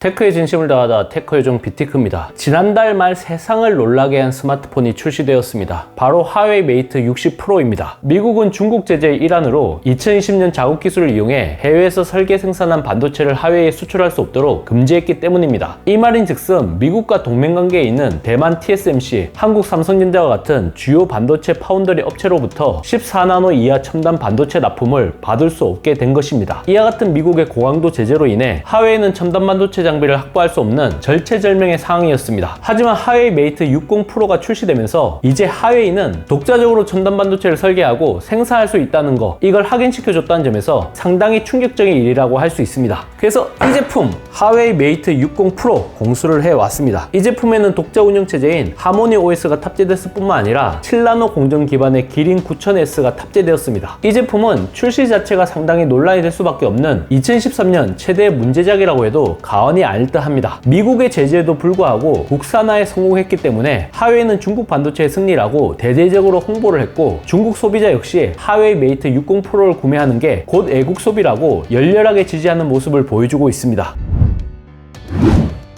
테크에 진심을 다하다 테크 요정 비티크입니다. 지난달 말 세상을 놀라게 한 스마트폰이 출시되었습니다. 바로 화웨이 메이트 60 프로입니다. 미국은 중국 제재의 일환으로 2020년 자국 기술을 이용해 해외에서 설계 생산한 반도체를 하웨이에 수출할 수 없도록 금지했기 때문입니다. 이 말인즉슨 미국과 동맹관계에 있는 대만 TSMC, 한국 삼성전자와 같은 주요 반도체 파운더리 업체로부터 14나노 이하 첨단 반도체 납품을 받을 수 없게 된 것입니다. 이와 같은 미국의 고강도 제재로 인해 하웨이는 첨단 반도체 장비를 확보할 수 없는 절체절명의 상황이었습니다. 하지만 하웨이 메이트 60 프로가 출시되면서 이제 하웨이는 독자적으로 첨단 반도체를 설계하고 생산할 수 있다는 거, 이걸 확인시켜줬다는 점에서 상당히 충격적인 일이라고 할 수 있습니다. 그래서 이 제품 하웨이 메이트 60 프로 공수를 해왔습니다. 이 제품에는 독자 운영체제인 하모니 OS가 탑재됐을 뿐만 아니라 7나노 공정 기반의 기린 9000S가 탑재되었습니다. 이 제품은 출시 자체가 상당히 논란이 될 수밖에 없는 2013년 최대 문제작이라고 해도 과언이 아닐 듯합니다. 미국의 제재에도 불구하고 국산화에 성공했기 때문에 하웨이는 중국 반도체의 승리라고 대대적으로 홍보를 했고, 중국 소비자 역시 하웨이 메이트 60 프로를 구매하는 게 곧 애국 소비라고 열렬하게 지지하는 모습을 보여주고 있습니다.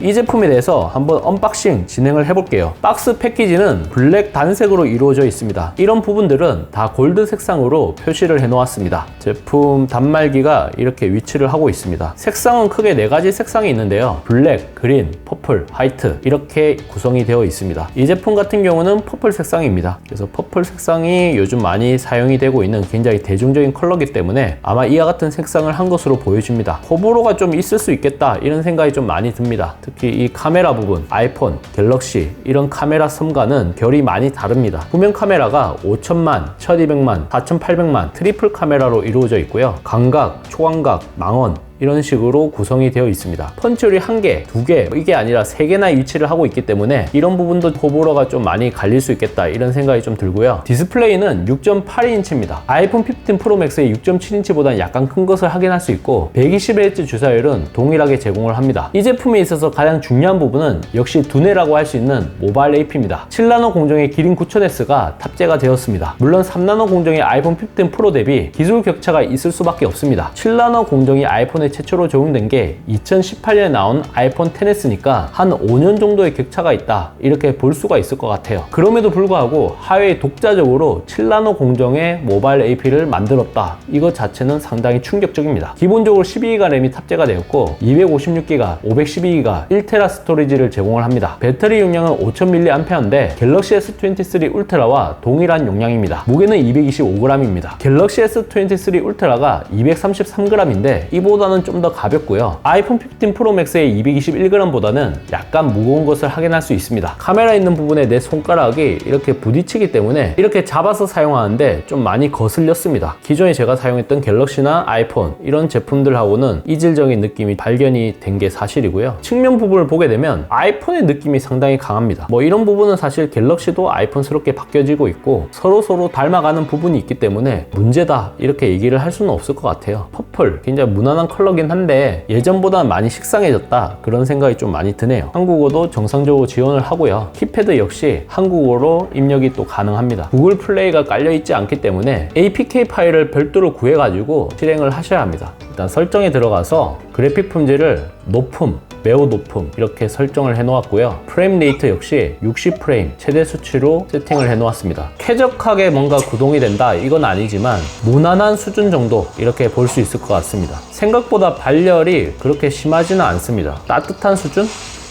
이 제품에 대해서 한번 언박싱 진행을 해볼게요. 박스 패키지는 블랙 단색으로 이루어져 있습니다. 이런 부분들은 다 골드 색상으로 표시를 해 놓았습니다. 제품 단말기가 이렇게 위치를 하고 있습니다. 색상은 크게 4가지 색상이 있는데요. 블랙, 그린, 퍼플, 화이트 이렇게 구성이 되어 있습니다. 이 제품 같은 경우는 퍼플 색상입니다. 그래서 퍼플 색상이 요즘 많이 사용이 되고 있는 굉장히 대중적인 컬러이기 때문에 아마 이와 같은 색상을 한 것으로 보여집니다. 호불호가 좀 있을 수 있겠다 이런 생각이 좀 많이 듭니다. 특히 이 카메라 부분, 아이폰, 갤럭시 이런 카메라 섬과는 결이 많이 다릅니다. 후면 카메라가 5000만, 1200만, 4800만 트리플 카메라로 이루어져 있고요. 광각, 초광각, 망원 이런 식으로 구성이 되어 있습니다. 펀치홀이 1개, 2개 이게 아니라 3개나 위치를 하고 있기 때문에 이런 부분도 호불호가 좀 많이 갈릴 수 있겠다 이런 생각이 좀 들고요. 디스플레이는 6.82인치입니다. 아이폰 15 프로 맥스의 6.7인치보다는 약간 큰 것을 확인할 수 있고 120Hz 주사율은 동일하게 제공을 합니다. 이 제품에 있어서 가장 중요한 부분은 역시 두뇌라고 할 수 있는 모바일 AP입니다. 7나노 공정의 기린 9000S가 탑재가 되었습니다. 물론 3나노 공정의 아이폰 15 프로 대비 기술 격차가 있을 수밖에 없습니다. 7나노 공정이 아이폰에 최초로 적용된 게 2018년에 나온 아이폰 XS니까 한 5년 정도의 격차가 있다 이렇게 볼 수가 있을 것 같아요. 그럼에도 불구하고 하웨이 독자적으로 7나노 공정의 모바일 AP를 만들었다, 이것 자체는 상당히 충격적입니다. 기본적으로 12기가 램이 탑재가 되었고 256기가, 512기가, 1테라 스토리지를 제공을 합니다. 배터리 용량은 5000mAh인데 갤럭시 S23 울트라와 동일한 용량입니다. 무게는 225g입니다. 갤럭시 S23 울트라가 233g인데 이보다는 좀 더 가볍고요. 아이폰 15 프로 맥스의 221g보다는 약간 무거운 것을 확인할 수 있습니다. 카메라 있는 부분에 내 손가락이 이렇게 부딪히기 때문에 이렇게 잡아서 사용하는데 좀 많이 거슬렸습니다. 기존에 제가 사용했던 갤럭시나 아이폰 이런 제품들하고는 이질적인 느낌이 발견이 된 게 사실이고요. 측면 부분을 보게 되면 아이폰의 느낌이 상당히 강합니다. 이런 부분은 사실 갤럭시도 아이폰스럽게 바뀌어지고 있고 서로 닮아가는 부분이 있기 때문에 문제다 이렇게 얘기를 할 수는 없을 것 같아요. 퍼플 굉장히 무난한 컬러긴 한데 예전보다는 많이 식상해졌다 그런 생각이 좀 많이 드네요. 한국어도 정상적으로 지원을 하고요. 키패드 역시 한국어로 입력이 또 가능합니다. 구글 플레이가 깔려있지 않기 때문에 APK 파일을 별도로 구해가지고 실행을 하셔야 합니다. 일단 설정에 들어가서 그래픽 품질을 높음, 매우 높음 이렇게 설정을 해 놓았고요. 프레임 레이트 역시 60프레임 최대 수치로 세팅을 해 놓았습니다. 쾌적하게 뭔가 구동이 된다 이건 아니지만 무난한 수준 정도 이렇게 볼 수 있을 것 같습니다. 생각보다 발열이 그렇게 심하지는 않습니다. 따뜻한 수준?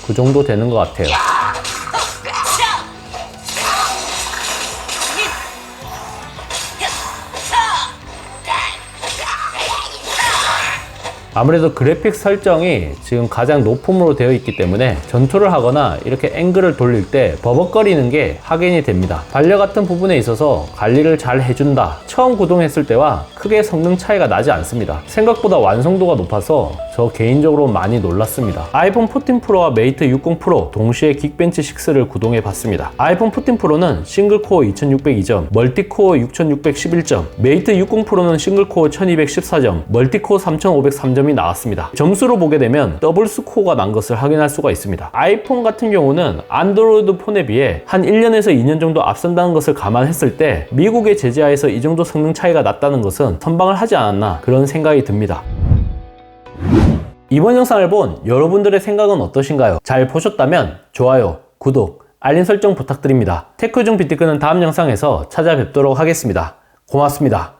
그 정도 되는 것 같아요. 아무래도 그래픽 설정이 지금 가장 높음으로 되어 있기 때문에 전투를 하거나 이렇게 앵글을 돌릴 때 버벅거리는 게 확인이 됩니다. 반려 같은 부분에 있어서 관리를 잘 해준다. 처음 구동했을 때와 크게 성능 차이가 나지 않습니다. 생각보다 완성도가 높아서 저 개인적으로 많이 놀랐습니다. 아이폰 14 프로와 메이트 60 프로 동시에 긱벤치 6를 구동해 봤습니다. 아이폰 14 프로는 싱글코어 2602점, 멀티코어 6611점, 메이트 60 프로는 싱글코어 1214점, 멀티코어 3503점이 나왔습니다. 점수로 보게 되면 더블 스코어가 난 것을 확인할 수가 있습니다. 아이폰 같은 경우는 안드로이드 폰에 비해 한 1년에서 2년 정도 앞선다는 것을 감안했을 때 미국의 제재하에서 이 정도 성능 차이가 났다는 것은 선방을 하지 않았나 그런 생각이 듭니다. 이번 영상을 본 여러분들의 생각은 어떠신가요? 잘 보셨다면 좋아요, 구독, 알림 설정 부탁드립니다. 테크 중 비티크는 다음 영상에서 찾아뵙도록 하겠습니다. 고맙습니다.